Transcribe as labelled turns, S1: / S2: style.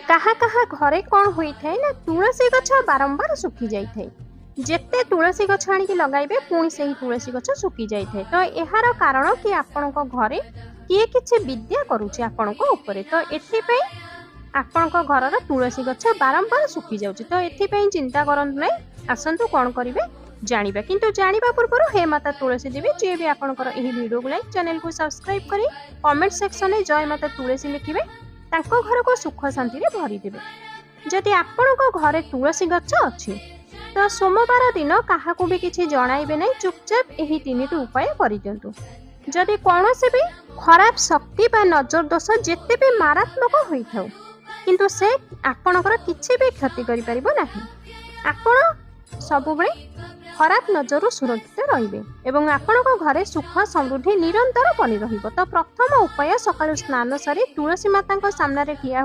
S1: काहा काहा घरे कौन होता है ना तुलसी गछ बारंबार सुखी जाए जेते तुलसी गछ आनिक लगाइबे पुणी से तुलसी गछ सुखी जाए तो यार कारण कि आपण घरे किए किसी विद्या करुचे आपण उपरे तो एथिपाई आपण घर तुलसी गछ बारंबार सुखी जाउची तो एथिपाई चिंता करंतु नै आसंतु कौन करिवे जानिबा किंतु जानिबा पूर्व हे माता तुलसी देवी जे भी आपनकर एही वीडियो को लाइक चैनल को सब्सक्राइब करी कमेंट सेक्शन में जय माता तुलसी लिखिबे तांको घर को सुख शांति रे भरी देबे। जदि आपनको घरे तुलसी गछ अछि तो सोमवार दिन काहाकू भी किछि जणाइबे नै चुपचाप एही तीनिटी उपाय करि दियंतु। जदि कोनोसे भी खराब शक्ति बा नजर दोष जेते भी मारात्मक होई थाउ किंतु से आपनकर किछि भी क्षति करि परिबो नाही। आपण सबुबळे खराब नजर सुरक्षित रहिबे एवं आपनको घरे सुख समृद्धि निरंतर बनी रहिबो। तो प्रथम उपाय सकाळ स्नान सारी तुलसी माता सामने ठिया